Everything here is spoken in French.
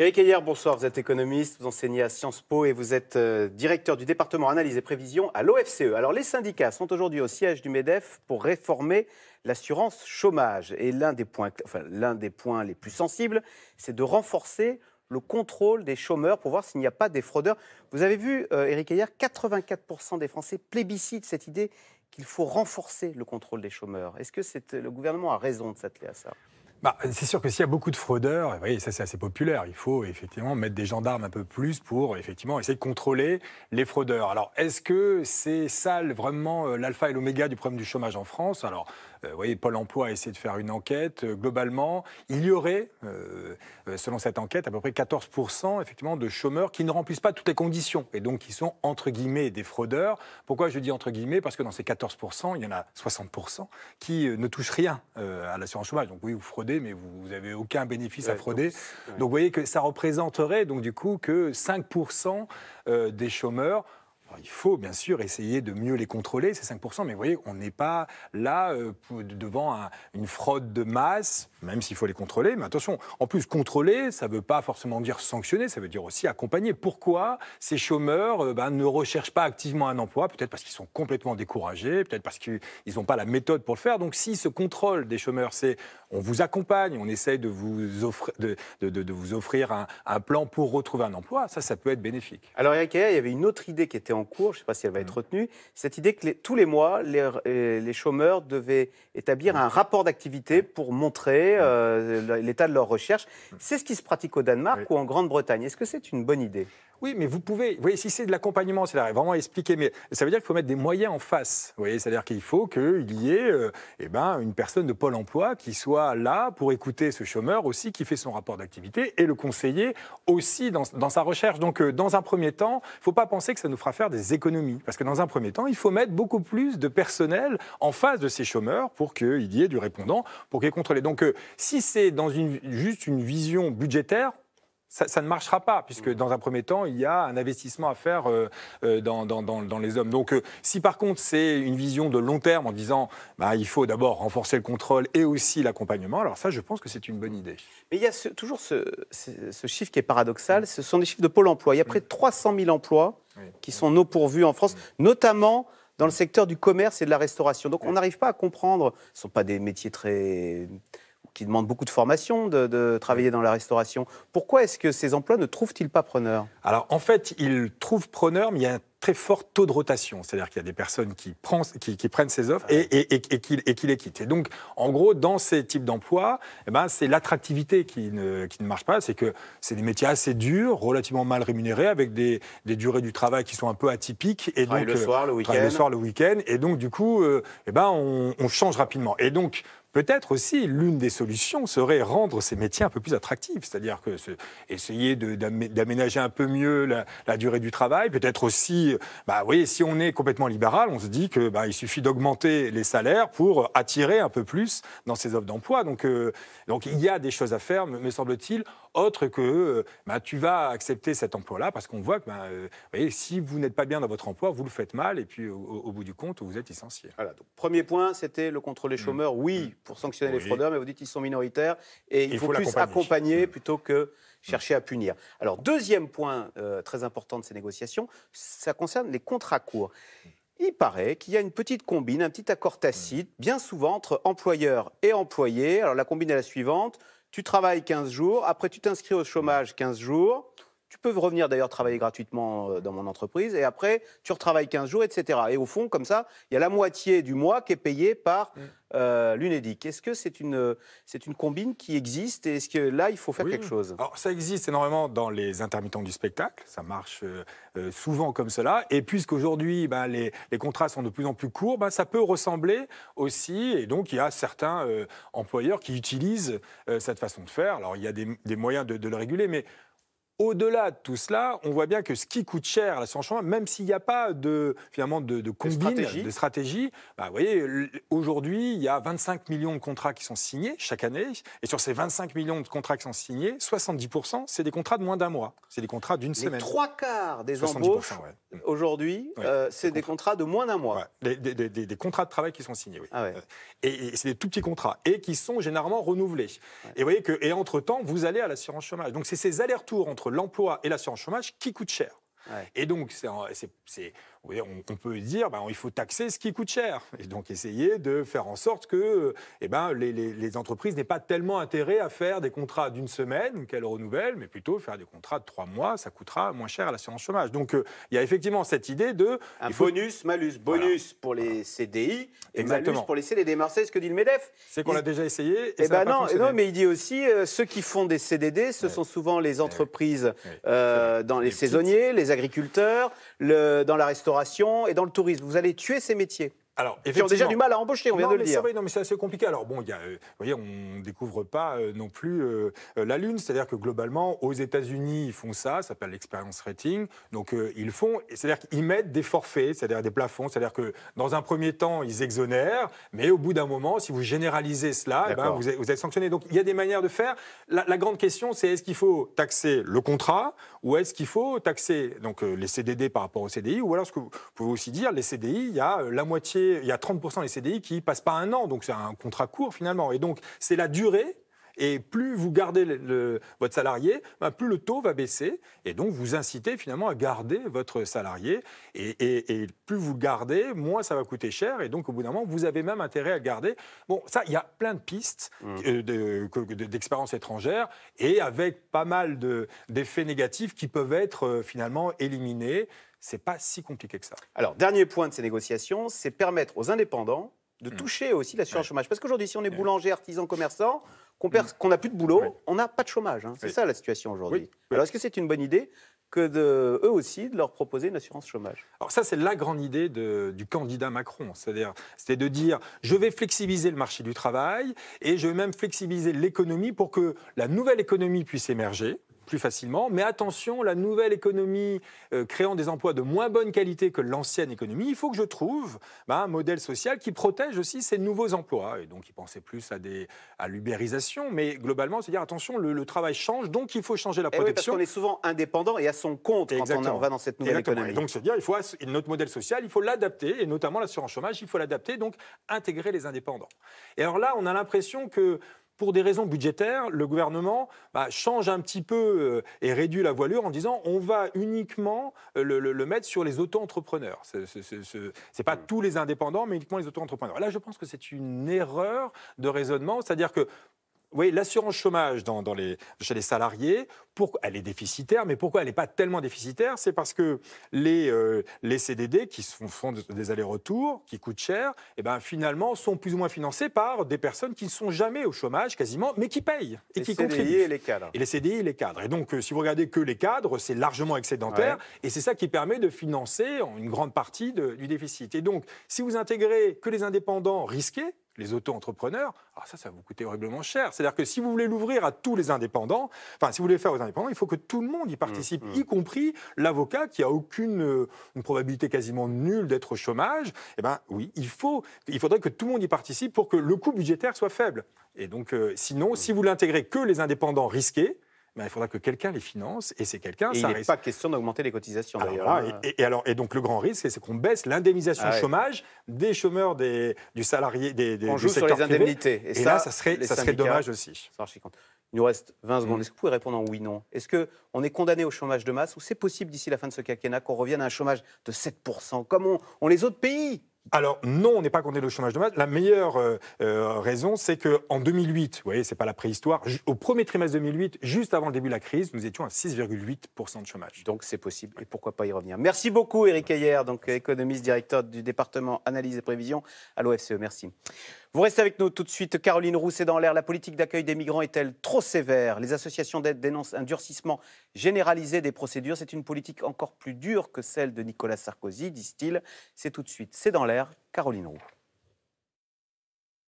Éric Heyer, bonsoir. Vous êtes économiste, vous enseignez à Sciences Po et vous êtes directeur du département analyse et prévision à l'OFCE. Alors, les syndicats sont aujourd'hui au siège du MEDEF pour réformer l'assurance chômage. Et l'un des points les plus sensibles, c'est de renforcer le contrôle des chômeurs pour voir s'il n'y a pas des fraudeurs. Vous avez vu, Éric Heyer, 84% des Français plébiscitent cette idée qu'il faut renforcer le contrôle des chômeurs. Est-ce que le gouvernement a raison de s'atteler à ça ? C'est sûr que s'il y a beaucoup de fraudeurs, vous voyez, ça c'est assez populaire, il faut effectivement mettre des gendarmes un peu plus pour effectivement essayer de contrôler les fraudeurs. Alors est-ce que c'est ça vraiment l'alpha et l'oméga du problème du chômage en France ? Alors vous voyez, Pôle emploi a essayé de faire une enquête. Globalement, il y aurait, selon cette enquête, à peu près 14% effectivement, de chômeurs qui ne remplissent pas toutes les conditions et donc qui sont, entre guillemets, des fraudeurs. Pourquoi je dis entre guillemets ? Parce que dans ces 14%, il y en a 60% qui ne touchent rien à l'assurance chômage. Donc oui, vous fraudez, mais vous n'avez aucun bénéfice à frauder. Donc vous voyez que ça représenterait donc, du coup que 5% des chômeurs. Alors, il faut bien sûr essayer de mieux les contrôler, ces 5%, mais vous voyez, on n'est pas là devant une fraude de masse, même s'il faut les contrôler. Mais attention, en plus, contrôler, ça ne veut pas forcément dire sanctionner, ça veut dire aussi accompagner. Pourquoi ces chômeurs ne recherchent pas activement un emploi ? Peut-être parce qu'ils sont complètement découragés, peut-être parce qu'ils n'ont pas la méthode pour le faire. Donc si ce contrôle des chômeurs, c'est on vous accompagne, on essaye de vous offrir un plan pour retrouver un emploi, ça peut être bénéfique. Alors Éric Heyer, il y avait une autre idée qui était en cours, je ne sais pas si elle va être retenue, cette idée que tous les mois, les chômeurs devaient établir un rapport d'activité pour montrer l'état de leur recherche. C'est ce qui se pratique au Danemark ou en Grande-Bretagne. Est-ce que c'est une bonne idée ? Oui, mais vous pouvez, vous voyez, si c'est de l'accompagnement, c'est vraiment expliquer, mais ça veut dire qu'il faut mettre des moyens en face. Vous voyez, c'est-à-dire qu'il faut qu'il y ait une personne de Pôle emploi qui soit là pour écouter ce chômeur aussi, qui fait son rapport d'activité et le conseiller aussi dans sa recherche. Donc, dans un premier temps, il ne faut pas penser que ça nous fera faire des économies. Parce que dans un premier temps, il faut mettre beaucoup plus de personnel en face de ces chômeurs pour qu'il y ait du répondant, pour qu'il y ait contrôlé. Donc, si c'est dans juste une vision budgétaire, ça ne marchera pas, puisque dans un premier temps, il y a un investissement à faire dans les hommes. Donc, si par contre, c'est une vision de long terme en disant il faut d'abord renforcer le contrôle et aussi l'accompagnement, alors ça, je pense que c'est une bonne idée. Mais il y a toujours ce chiffre qui est paradoxal, ce sont des chiffres de Pôle emploi. Il y a près de 300 000 emplois qui sont non pourvus en France, notamment dans le secteur du commerce et de la restauration. Donc, on n'arrive pas à comprendre, ce ne sont pas des métiers qui demandent beaucoup de formation, de travailler dans la restauration. Pourquoi est-ce que ces emplois ne trouvent-ils pas preneurs ? Alors, en fait, ils trouvent preneurs, mais il y a un très fort taux de rotation. C'est-à-dire qu'il y a des personnes qui prennent ces offres et qui les quittent. Et donc, en gros, dans ces types d'emplois, c'est l'attractivité qui ne marche pas. C'est que c'est des métiers assez durs, relativement mal rémunérés, avec des durées du travail qui sont un peu atypiques. Et donc, le soir, le week-end. Et donc, du coup, on change rapidement. Et donc, peut-être aussi, l'une des solutions serait rendre ces métiers un peu plus attractifs, c'est-à-dire essayer d'aménager un peu mieux la durée du travail, peut-être aussi, si on est complètement libéral, on se dit qu'il suffit d'augmenter les salaires pour attirer un peu plus dans ces offres d'emploi. Donc il y a des choses à faire, me semble-t-il, autre que tu vas accepter cet emploi-là, parce qu'on voit que si vous n'êtes pas bien dans votre emploi, vous le faites mal, et puis au bout du compte, vous êtes licencié. Voilà, donc, premier point, c'était le contrôle des chômeurs. Oui, pour sanctionner les fraudeurs, mais vous dites qu'ils sont minoritaires, et il faut plus accompagner plutôt que chercher à punir. Alors, deuxième point très important de ces négociations, ça concerne les contrats courts. Il paraît qu'il y a une petite combine, un petit accord tacite, bien souvent entre employeurs et employés. Alors, la combine est la suivante. Tu travailles 15 jours, après tu t'inscris au chômage 15 jours, tu peux revenir d'ailleurs travailler gratuitement dans mon entreprise, et après tu retravailles 15 jours, etc. Et au fond, comme ça, il y a la moitié du mois qui est payée par l'Unédic. Est-ce que c'est une combine qui existe, et est-ce que là, il faut faire quelque chose ? Alors, ça existe énormément dans les intermittents du spectacle, ça marche souvent comme cela, et puisqu'aujourd'hui, les contrats sont de plus en plus courts, ça peut ressembler aussi, et donc il y a certains employeurs qui utilisent cette façon de faire. Alors, il y a des moyens de le réguler, mais au-delà de tout cela, on voit bien que ce qui coûte cher à l'assurance chômage, même s'il n'y a pas finalement de combine, de stratégie, vous voyez, aujourd'hui, il y a 25 millions de contrats qui sont signés chaque année. Et sur ces 25 millions de contrats qui sont signés, 70%, c'est des contrats de moins d'un mois. C'est des contrats d'une semaine. Les 3/4 des embauches, aujourd'hui, c'est des contrats de moins d'un mois. Ouais. Des contrats de travail qui sont signés, oui. Et c'est des tout petits contrats. Et qui sont généralement renouvelés. Ouais. Et vous voyez que, entre-temps, vous allez à l'assurance chômage. Donc, c'est ces allers-retours entre l'emploi et l'assurance chômage qui coûtent cher. Ouais. Et donc, on peut dire il faut taxer ce qui coûte cher. Et donc, essayer de faire en sorte que les entreprises n'aient pas tellement intérêt à faire des contrats d'une semaine qu'elles renouvellent, mais plutôt faire des contrats de 3 mois, ça coûtera moins cher à l'assurance chômage. Donc, il y a effectivement cette idée de... bonus pour les CDI et malus pour les CDD. Marseille, ce que dit le MEDEF. C'est qu'on l'a déjà essayé et ça n'a pas fonctionné. Non, mais il dit aussi, ceux qui font des CDD, ce sont souvent les entreprises dans les saisonniers, les agriculteurs, dans la restauration et dans le tourisme. Vous allez tuer ces métiers. Alors, qui ont déjà du mal à embaucher, on vient de le dire. Non, mais c'est assez compliqué. Alors, bon, vous voyez, on ne découvre pas non plus la Lune. C'est-à-dire que globalement, aux États-Unis, ils font ça s'appelle l'experience rating. Donc, ils font, c'est-à-dire qu'ils mettent des forfaits, c'est-à-dire des plafonds. C'est-à-dire que dans un premier temps, ils exonèrent, mais au bout d'un moment, si vous généralisez cela, vous êtes sanctionné. Donc, il y a des manières de faire. La grande question, c'est est-ce qu'il faut taxer le contrat ou est-ce qu'il faut taxer les CDD par rapport aux CDI, ou alors ce que vous pouvez aussi dire, les CDI, il y a la moitié. Il y a 30% des CDI qui ne passent pas un an, donc c'est un contrat court finalement. Et donc, c'est la durée, et plus vous gardez votre salarié, plus le taux va baisser, et donc vous incitez finalement à garder votre salarié, et plus vous le gardez, moins ça va coûter cher, et donc au bout d'un moment, vous avez même intérêt à le garder. Bon, ça, il y a plein de pistes d'expérience étrangère, et avec pas mal d'effets négatifs qui peuvent être finalement éliminés. C'est pas si compliqué que ça. Alors, dernier point de ces négociations, c'est permettre aux indépendants de toucher aussi l'assurance chômage. Parce qu'aujourd'hui, si on est boulanger, artisan, commerçant, qu'on n'a plus de boulot, on n'a pas de chômage. C'est ça la situation aujourd'hui. Alors, est-ce que c'est une bonne idée que eux aussi, de leur proposer une assurance chômage? Alors ça, c'est la grande idée du candidat Macron. C'est de dire, je vais flexibiliser le marché du travail et je vais même flexibiliser l'économie pour que la nouvelle économie puisse émerger plus facilement. Mais attention, la nouvelle économie créant des emplois de moins bonne qualité que l'ancienne économie, il faut que je trouve un modèle social qui protège aussi ces nouveaux emplois. Et donc, il pensait plus à l'ubérisation, mais globalement, c'est dire, attention, le travail change, donc il faut changer la protection. Oui, parce qu'on est souvent indépendant et à son compte quand on va dans cette nouvelle économie. Et donc, se dire, notre modèle social, il faut l'adapter, et notamment l'assurance chômage, il faut l'adapter, donc intégrer les indépendants. Et alors là, on a l'impression que pour des raisons budgétaires, le gouvernement change un petit peu et réduit la voilure en disant on va uniquement le mettre sur les auto-entrepreneurs. C'est pas tous les indépendants, mais uniquement les auto-entrepreneurs. Là, je pense que c'est une erreur de raisonnement, c'est-à-dire que oui, l'assurance chômage chez les salariés, elle est déficitaire, mais pourquoi elle n'est pas tellement déficitaire? C'est parce que les CDD qui font des allers-retours, qui coûtent cher, finalement sont plus ou moins financés par des personnes qui ne sont jamais au chômage quasiment, mais qui payent et qui contribuent. Les CDI et les cadres. Et les CDI et les cadres. Et donc, si vous regardez que les cadres, c'est largement excédentaire, et c'est ça qui permet de financer une grande partie du déficit. Et donc, si vous intégrez que les indépendants risqués, les auto-entrepreneurs, alors ça va vous coûter horriblement cher. C'est-à-dire que si vous voulez l'ouvrir à tous les indépendants, si vous voulez le faire aux indépendants, il faut que tout le monde y participe, y compris l'avocat qui a une probabilité quasiment nulle d'être au chômage. Oui, il faudrait que tout le monde y participe pour que le coût budgétaire soit faible. Et donc, sinon, si vous l'intégrez que les indépendants risqués, il faudra que quelqu'un les finance, et c'est quelqu'un... il n'est pas question d'augmenter les cotisations, d'ailleurs. Et donc, le grand risque, c'est qu'on baisse l'indemnisation chômage des chômeurs, du salarié, on joue sur les indemnités. Et là, ça serait dommage aussi. Il nous reste 20 secondes. Est-ce que vous pouvez répondre en oui/non? Est-ce qu'on est condamné au chômage de masse, ou c'est possible, d'ici la fin de ce quinquennat, qu'on revienne à un chômage de 7%, comme ont les autres pays? Alors non, on n'est pas condamné au chômage de masse. La meilleure raison, c'est qu'en 2008, vous voyez, c'est pas la préhistoire, au premier trimestre 2008, juste avant le début de la crise, nous étions à 6,8% de chômage. Donc c'est possible, et pourquoi pas y revenir. Merci beaucoup Éric Heyer, donc économiste, directeur du département analyse et prévision à l'OFCE. Merci. Vous restez avec nous tout de suite. Caroline Roux, c'est dans l'air. La politique d'accueil des migrants est-elle trop sévère? Les associations d'aide dénoncent un durcissement généralisé des procédures. C'est une politique encore plus dure que celle de Nicolas Sarkozy, disent-ils. C'est tout de suite. C'est dans l'air. Caroline Roux.